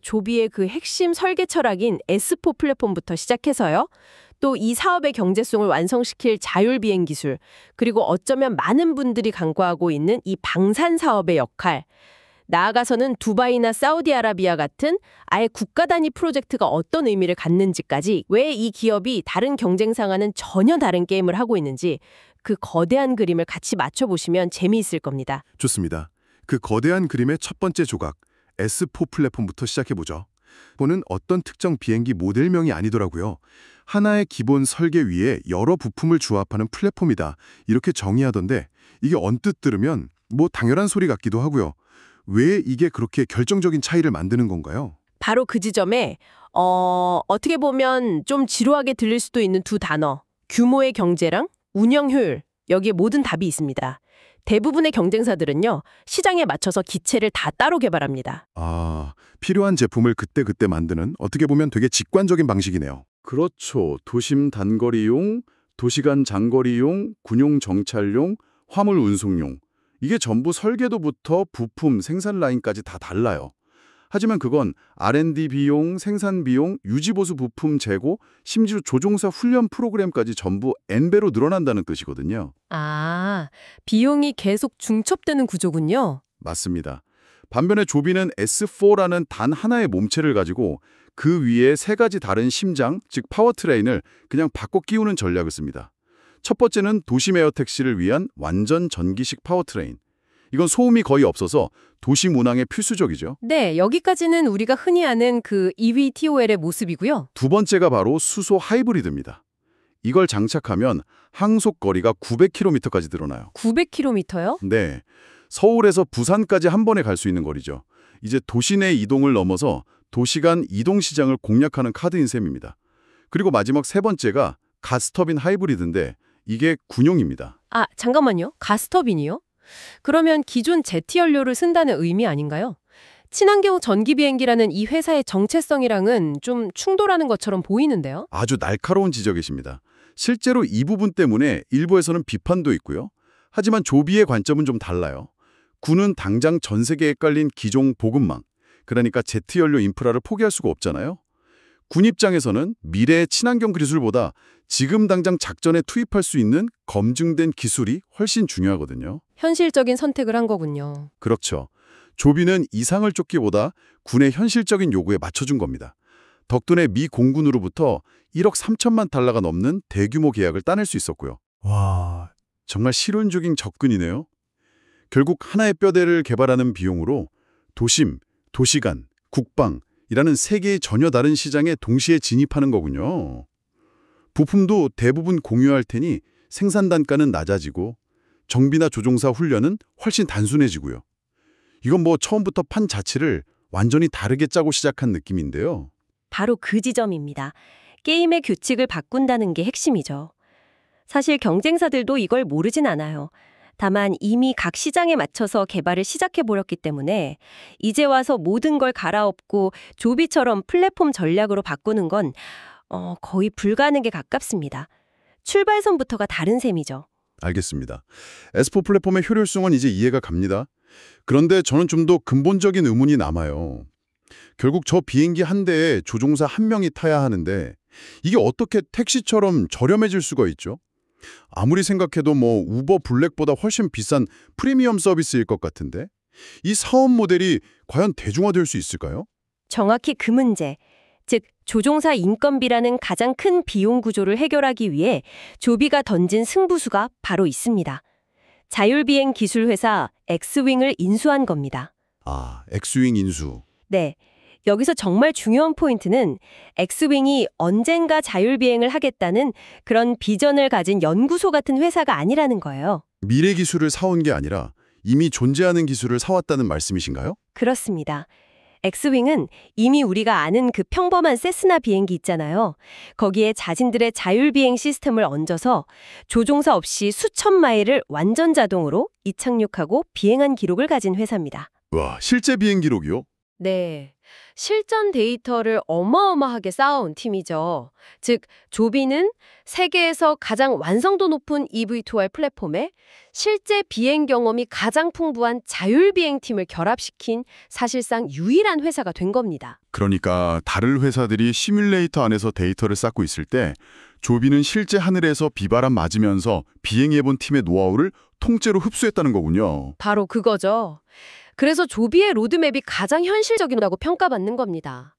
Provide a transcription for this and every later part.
조비의 그 핵심 설계 철학인 S4 플랫폼부터 시작해서요. 또 이 사업의 경제성을 완성시킬 자율 비행 기술, 그리고 어쩌면 많은 분들이 간과하고 있는 이 방산 사업의 역할, 나아가서는 두바이나 사우디아라비아 같은 아예 국가 단위 프로젝트가 어떤 의미를 갖는지까지, 왜 이 기업이 다른 경쟁사와는 전혀 다른 게임을 하고 있는지 그 거대한 그림을 같이 맞춰보시면 재미있을 겁니다. 좋습니다. 그 거대한 그림의 첫 번째 조각, S4 플랫폼부터 시작해보죠. 보는 어떤 특정 비행기 모델명이 아니더라고요. 하나의 기본 설계 위에 여러 부품을 조합하는 플랫폼이다, 이렇게 정의하던데, 이게 언뜻 들으면 뭐 당연한 소리 같기도 하고요. 왜 이게 그렇게 결정적인 차이를 만드는 건가요? 바로 그 지점에 어떻게 보면 좀 지루하게 들릴 수도 있는 두 단어, 규모의 경제랑 운영 효율, 여기에 모든 답이 있습니다. 대부분의 경쟁사들은요, 시장에 맞춰서 기체를 다 따로 개발합니다. 필요한 제품을 그때그때 만드는, 어떻게 보면 되게 직관적인 방식이네요. 그렇죠. 도심 단거리용, 도시간 장거리용, 군용 정찰용, 화물 운송용. 이게 전부 설계도부터 부품, 생산 라인까지 다 달라요. 하지만 그건 R&D 비용, 생산 비용, 유지보수 부품 재고, 심지어 조종사 훈련 프로그램까지 전부 N배로 늘어난다는 뜻이거든요. 비용이 계속 중첩되는 구조군요. 맞습니다. 반면에 조비는 S4라는 단 하나의 몸체를 가지고 그 위에 세 가지 다른 심장, 즉 파워트레인을 그냥 바꿔 끼우는 전략을 씁니다. 첫 번째는 도심 에어택시를 위한 완전 전기식 파워트레인. 이건 소음이 거의 없어서 도심 운항에 필수적이죠. 네, 여기까지는 우리가 흔히 아는 그 EVTOL의 모습이고요. 두 번째가 바로 수소 하이브리드입니다. 이걸 장착하면 항속 거리가 900km까지 늘어나요. 900km요? 네, 서울에서 부산까지 한 번에 갈 수 있는 거리죠. 이제 도시 내 이동을 넘어서 도시간 이동시장을 공략하는 카드인 셈입니다. 그리고 마지막 세 번째가 가스터빈 하이브리드인데 이게 군용입니다. 잠깐만요. 가스터빈이요? 그러면 기존 제트 연료를 쓴다는 의미 아닌가요? 친환경 전기 비행기라는 이 회사의 정체성이랑은 좀 충돌하는 것처럼 보이는데요. 아주 날카로운 지적이십니다. 실제로 이 부분 때문에 일부에서는 비판도 있고요. 하지만 조비의 관점은 좀 달라요. 군은 당장 전 세계에 깔린 기종 보급망, 그러니까 제트 연료 인프라를 포기할 수가 없잖아요. 군 입장에서는 미래의 친환경 기술보다 지금 당장 작전에 투입할 수 있는 검증된 기술이 훨씬 중요하거든요. 현실적인 선택을 한 거군요. 그렇죠. 조비는 이상을 쫓기보다 군의 현실적인 요구에 맞춰준 겁니다. 덕분에 미 공군으로부터 1억 3천만 달러가 넘는 대규모 계약을 따낼 수 있었고요. 와, 정말 실용적인 접근이네요. 결국 하나의 뼈대를 개발하는 비용으로 도심, 도시간, 국방이라는 세 개의 전혀 다른 시장에 동시에 진입하는 거군요. 부품도 대부분 공유할 테니 생산 단가는 낮아지고 정비나 조종사 훈련은 훨씬 단순해지고요. 이건 뭐 처음부터 판 자체를 완전히 다르게 짜고 시작한 느낌인데요. 바로 그 지점입니다. 게임의 규칙을 바꾼다는 게 핵심이죠. 사실 경쟁사들도 이걸 모르진 않아요. 다만 이미 각 시장에 맞춰서 개발을 시작해버렸기 때문에 이제 와서 모든 걸 갈아엎고 조비처럼 플랫폼 전략으로 바꾸는 건 거의 불가능에 가깝습니다. 출발선부터가 다른 셈이죠. 알겠습니다. S4 플랫폼의 효율성은 이제 이해가 갑니다. 그런데 저는 좀 더 근본적인 의문이 남아요. 결국 저 비행기 한 대에 조종사 한 명이 타야 하는데 이게 어떻게 택시처럼 저렴해질 수가 있죠? 아무리 생각해도 뭐 우버 블랙보다 훨씬 비싼 프리미엄 서비스일 것 같은데 이 사업 모델이 과연 대중화될 수 있을까요? 정확히 그 문제, 즉 조종사 인건비라는 가장 큰 비용 구조를 해결하기 위해 조비가 던진 승부수가 바로 있습니다. 자율비행 기술 회사 엑스윙을 인수한 겁니다. 엑스윙 인수. 네. 여기서 정말 중요한 포인트는 엑스윙이 언젠가 자율비행을 하겠다는 그런 비전을 가진 연구소 같은 회사가 아니라는 거예요. 미래 기술을 사온 게 아니라 이미 존재하는 기술을 사왔다는 말씀이신가요? 그렇습니다. 엑스윙은 이미 우리가 아는 그 평범한 세스나 비행기 있잖아요. 거기에 자신들의 자율비행 시스템을 얹어서 조종사 없이 수천 마일을 완전 자동으로 이착륙하고 비행한 기록을 가진 회사입니다. 와, 실제 비행 기록이요? 네. 실전 데이터를 어마어마하게 쌓아온 팀이죠. 즉, 조비는 세계에서 가장 완성도 높은 eV2R 플랫폼에 실제 비행 경험이 가장 풍부한 자율비행팀을 결합시킨 사실상 유일한 회사가 된 겁니다. 그러니까 다른 회사들이 시뮬레이터 안에서 데이터를 쌓고 있을 때 조비는 실제 하늘에서 비바람 맞으면서 비행해본 팀의 노하우를 통째로 흡수했다는 거군요. 바로 그거죠. 그래서 조비의 로드맵이 가장 현실적이라고 평가받는 겁니다.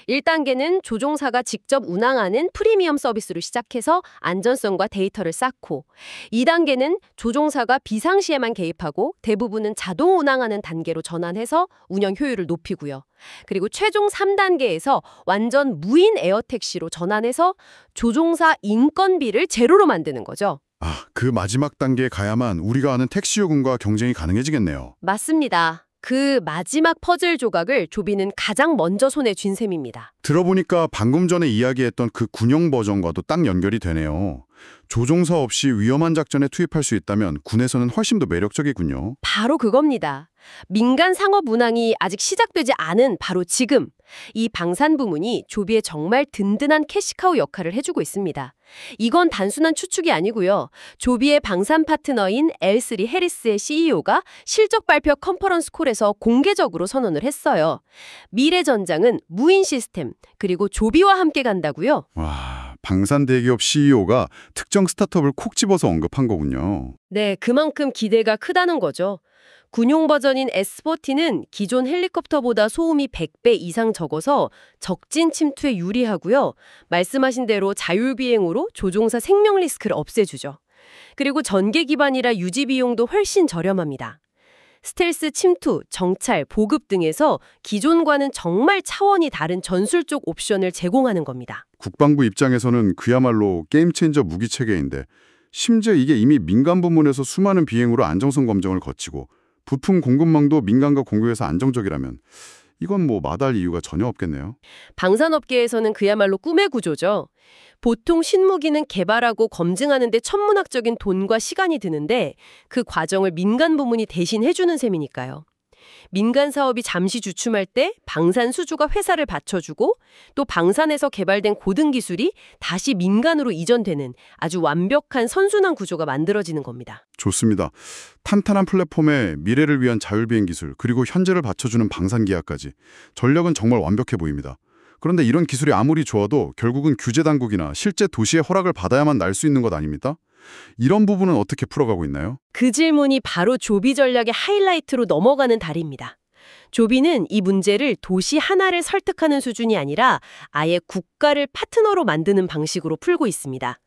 1단계는 조종사가 직접 운항하는 프리미엄 서비스로 시작해서 안전성과 데이터를 쌓고 2단계는 조종사가 비상시에만 개입하고 대부분은 자동 운항하는 단계로 전환해서 운영 효율을 높이고요. 그리고 최종 3단계에서 완전 무인 에어택시로 전환해서 조종사 인건비를 제로로 만드는 거죠. 아, 그 마지막 단계에 가야만 우리가 아는 택시 요금과 경쟁이 가능해지겠네요. 맞습니다. 그 마지막 퍼즐 조각을 조비는 가장 먼저 손에 쥔 셈입니다. 들어보니까 방금 전에 이야기했던 그 군용 버전과도 딱 연결이 되네요. 조종사 없이 위험한 작전에 투입할 수 있다면 군에서는 훨씬 더 매력적이군요. 바로 그겁니다. 민간 상업 운항이 아직 시작되지 않은 바로 지금 이 방산 부문이 조비의 정말 든든한 캐시카우 역할을 해주고 있습니다. 이건 단순한 추측이 아니고요. 조비의 방산 파트너인 L3 해리스의 CEO가 실적 발표 컨퍼런스 콜에서 공개적으로 선언을 했어요. 미래 전장은 무인 시스템 그리고 조비와 함께 간다고요. 와, 방산 대기업 CEO가 특정 스타트업을 콕 집어서 언급한 거군요. 네, 그만큼 기대가 크다는 거죠. 군용 버전인 S40는 기존 헬리콥터보다 소음이 100배 이상 적어서 적진 침투에 유리하고요. 말씀하신 대로 자율비행으로 조종사 생명 리스크를 없애주죠. 그리고 전개 기반이라 유지 비용도 훨씬 저렴합니다. 스텔스 침투, 정찰, 보급 등에서 기존과는 정말 차원이 다른 전술적 옵션을 제공하는 겁니다. 국방부 입장에서는 그야말로 게임 체인저 무기 체계인데 심지어 이게 이미 민간 부문에서 수많은 비행으로 안정성 검증을 거치고 부품 공급망도 민간과 공유해서 안정적이라면 이건 뭐 마다할 이유가 전혀 없겠네요. 방산업계에서는 그야말로 꿈의 구조죠. 보통 신무기는 개발하고 검증하는 데 천문학적인 돈과 시간이 드는데 그 과정을 민간 부문이 대신 해주는 셈이니까요. 민간 사업이 잠시 주춤할 때 방산 수주가 회사를 받쳐주고 또 방산에서 개발된 고등 기술이 다시 민간으로 이전되는 아주 완벽한 선순환 구조가 만들어지는 겁니다. 좋습니다. 탄탄한 플랫폼에 미래를 위한 자율비행 기술 그리고 현재를 받쳐주는 방산 기하까지 전력은 정말 완벽해 보입니다. 그런데 이런 기술이 아무리 좋아도 결국은 규제 당국이나 실제 도시의 허락을 받아야만 날 수 있는 것 아닙니까? 이런 부분은 어떻게 풀어가고 있나요? 그 질문이 바로 조비 전략의 하이라이트로 넘어가는 달입니다. 조비는 이 문제를 도시 하나를 설득하는 수준이 아니라 아예 국가를 파트너로 만드는 방식으로 풀고 있습니다.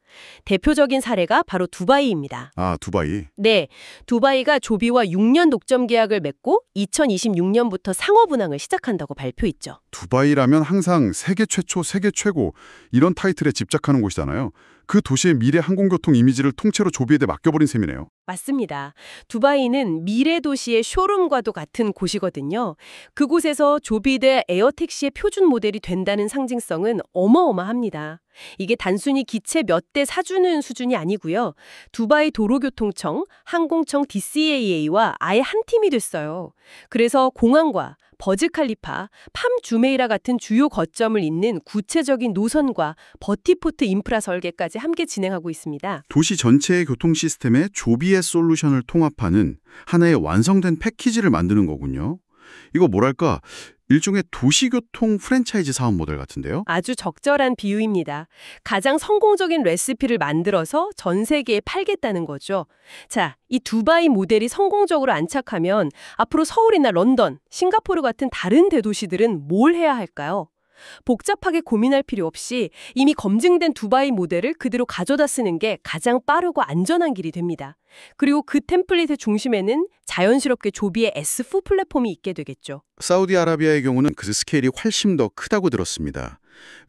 대표적인 사례가 바로 두바이입니다. 아, 두바이. 네, 두바이가 조비와 6년 독점 계약을 맺고 2026년부터 상업 운항을 시작한다고 발표했죠. 두바이라면 항상 세계 최초, 세계 최고 이런 타이틀에 집착하는 곳이잖아요. 그 도시의 미래 항공교통 이미지를 통째로 조비에게 맡겨버린 셈이네요. 맞습니다. 두바이는 미래 도시의 쇼룸과도 같은 곳이거든요. 그곳에서 조비대 에어택시의 표준 모델이 된다는 상징성은 어마어마합니다. 이게 단순히 기체 몇 대 사주는 수준이 아니고요. 두바이 도로교통청, 항공청 DCAA와 아예 한 팀이 됐어요. 그래서 공항과 버즈칼리파, 팜 주메이라 같은 주요 거점을 잇는 구체적인 노선과 버티포트 인프라 설계까지 함께 진행하고 있습니다. 도시 전체의 교통 시스템에 조비의 솔루션을 통합하는 하나의 완성된 패키지를 만드는 거군요. 이거 뭐랄까 일종의 도시교통 프랜차이즈 사업 모델 같은데요? 아주 적절한 비유입니다. 가장 성공적인 레시피를 만들어서 전 세계에 팔겠다는 거죠. 자, 이 두바이 모델이 성공적으로 안착하면 앞으로 서울이나 런던, 싱가포르 같은 다른 대도시들은 뭘 해야 할까요? 복잡하게 고민할 필요 없이 이미 검증된 두바이 모델을 그대로 가져다 쓰는 게 가장 빠르고 안전한 길이 됩니다. 그리고 그 템플릿의 중심에는 자연스럽게 조비의 S4 플랫폼이 있게 되겠죠. 사우디아라비아의 경우는 그 스케일이 훨씬 더 크다고 들었습니다.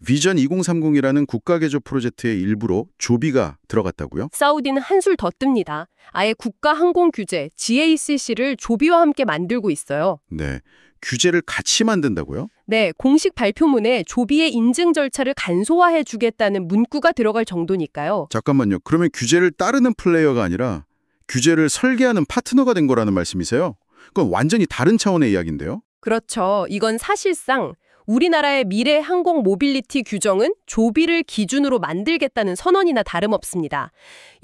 비전 2030이라는 국가개조 프로젝트의 일부로 조비가 들어갔다고요? 사우디는 한술 더 뜹니다. 아예 국가 항공 규제 GACC를 조비와 함께 만들고 있어요. 네, 규제를 같이 만든다고요? 네, 공식 발표문에 조비의 인증 절차를 간소화해 주겠다는 문구가 들어갈 정도니까요. 잠깐만요. 그러면 규제를 따르는 플레이어가 아니라 규제를 설계하는 파트너가 된 거라는 말씀이세요? 그건 완전히 다른 차원의 이야기인데요? 그렇죠. 이건 사실상 우리나라의 미래 항공 모빌리티 규정은 조비를 기준으로 만들겠다는 선언이나 다름없습니다.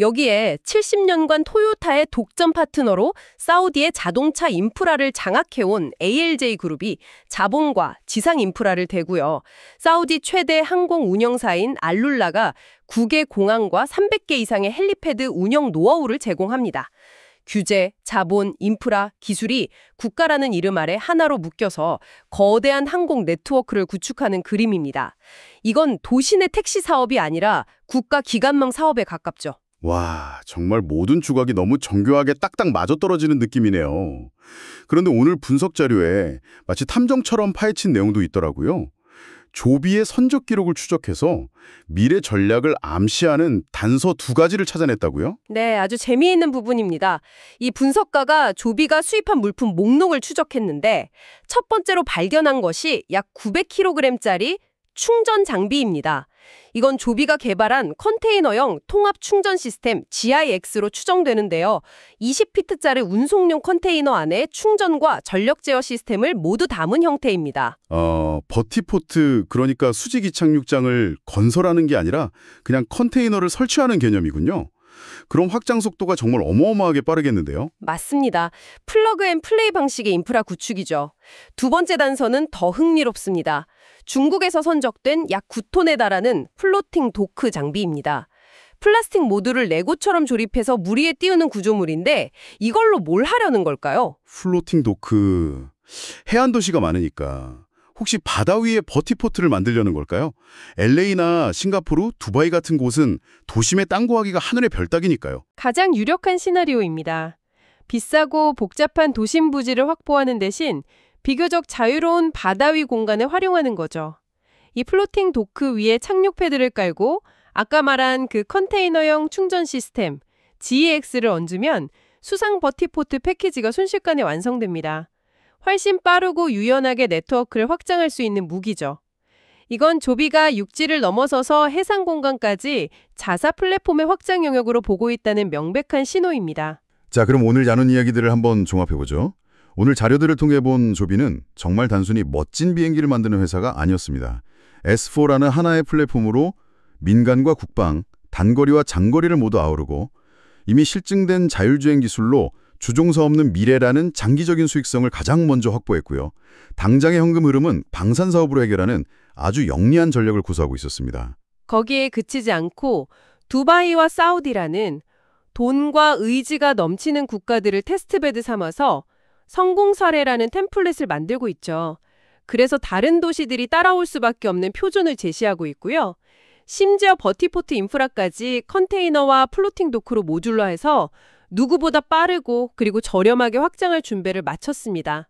여기에 70년간 토요타의 독점 파트너로 사우디의 자동차 인프라를 장악해온 ALJ 그룹이 자본과 지상 인프라를 대고요. 사우디 최대 항공 운영사인 알룰라가 9개 공항과 300개 이상의 헬리패드 운영 노하우를 제공합니다. 규제, 자본, 인프라, 기술이 국가라는 이름 아래 하나로 묶여서 거대한 항공 네트워크를 구축하는 그림입니다. 이건 도시내 택시 사업이 아니라 국가 기관망 사업에 가깝죠. 와, 정말 모든 조각이 너무 정교하게 딱딱 맞아떨어지는 느낌이네요. 그런데 오늘 분석 자료에 마치 탐정처럼 파헤친 내용도 있더라고요. 조비의 선적 기록을 추적해서 미래 전략을 암시하는 단서 2가지를 찾아냈다고요? 네, 아주 재미있는 부분입니다. 이 분석가가 조비가 수입한 물품 목록을 추적했는데 첫 번째로 발견한 것이 약 900kg짜리 충전 장비입니다. 이건 조비가 개발한 컨테이너형 통합 충전 시스템 GIX로 추정되는데요. 20피트짜리 운송용 컨테이너 안에 충전과 전력 제어 시스템을 모두 담은 형태입니다. 버티포트, 그러니까 수직 이착륙장을 건설하는 게 아니라 그냥 컨테이너를 설치하는 개념이군요. 그럼 확장 속도가 정말 어마어마하게 빠르겠는데요? 맞습니다. 플러그 앤 플레이 방식의 인프라 구축이죠. 두 번째 단서는 더 흥미롭습니다. 중국에서 선적된 약 9톤에 달하는 플로팅 도크 장비입니다. 플라스틱 모듈을 레고처럼 조립해서 물 위에 띄우는 구조물인데 이걸로 뭘 하려는 걸까요? 플로팅 도크, 해안 도시가 많으니까 혹시 바다 위에 버티포트를 만들려는 걸까요? LA나 싱가포르, 두바이 같은 곳은 도심에 땅 구하기가 하늘의 별 따기니까요. 가장 유력한 시나리오입니다. 비싸고 복잡한 도심 부지를 확보하는 대신 비교적 자유로운 바다 위 공간을 활용하는 거죠. 이 플로팅 도크 위에 착륙 패드를 깔고 아까 말한 그 컨테이너형 충전 시스템 GEX를 얹으면 수상 버티포트 패키지가 순식간에 완성됩니다. 훨씬 빠르고 유연하게 네트워크를 확장할 수 있는 무기죠. 이건 조비가 육지를 넘어서서 해상 공간까지 자사 플랫폼의 확장 영역으로 보고 있다는 명백한 신호입니다. 자, 그럼 오늘 나눈 이야기들을 한번 종합해보죠. 오늘 자료들을 통해 본 조비는 정말 단순히 멋진 비행기를 만드는 회사가 아니었습니다. S4라는 하나의 플랫폼으로 민간과 국방, 단거리와 장거리를 모두 아우르고 이미 실증된 자율주행 기술로 주종사 없는 미래라는 장기적인 수익성을 가장 먼저 확보했고요. 당장의 현금 흐름은 방산 사업으로 해결하는 아주 영리한 전략을 구사하고 있었습니다. 거기에 그치지 않고 두바이와 사우디라는 돈과 의지가 넘치는 국가들을 테스트베드 삼아서 성공 사례라는 템플릿을 만들고 있죠. 그래서 다른 도시들이 따라올 수밖에 없는 표준을 제시하고 있고요. 심지어 버티포트 인프라까지 컨테이너와 플로팅 도크로 모듈러해서 누구보다 빠르고 그리고 저렴하게 확장할 준비를 마쳤습니다.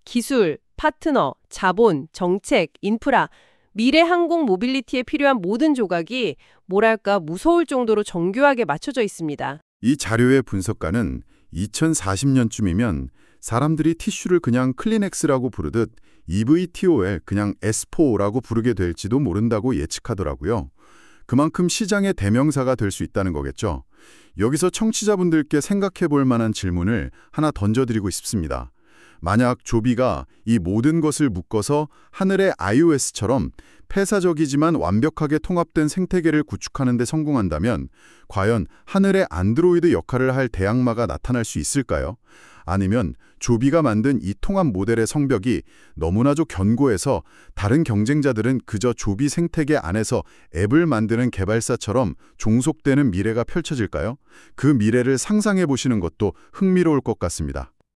기술, 파트너, 자본, 정책, 인프라, 미래 항공 모빌리티에 필요한 모든 조각이 뭐랄까 무서울 정도로 정교하게 맞춰져 있습니다. 이 자료의 분석가는 2040년쯤이면 사람들이 티슈를 그냥 클리넥스라고 부르듯 EVTOL 그냥 S4라고 부르게 될지도 모른다고 예측하더라고요. 그만큼 시장의 대명사가 될 수 있다는 거겠죠. 여기서 청취자분들께 생각해 볼 만한 질문을 하나 던져드리고 싶습니다. 만약 조비가 이 모든 것을 묶어서 하늘의 iOS처럼 폐사적이지만 완벽하게 통합된 생태계를 구축하는 데 성공한다면 과연 하늘의 안드로이드 역할을 할 대항마가 나타날 수 있을까요? 아니면 조비가 만든 이 통합 모델의 성벽이 너무나도 견고해서 다른 경쟁자들은 그저 조비 생태계 안에서 앱을 만드는 개발사처럼 종속되는 미래가 펼쳐질까요? 그 미래를 상상해 보시는 것도 흥미로울 것 같습니다.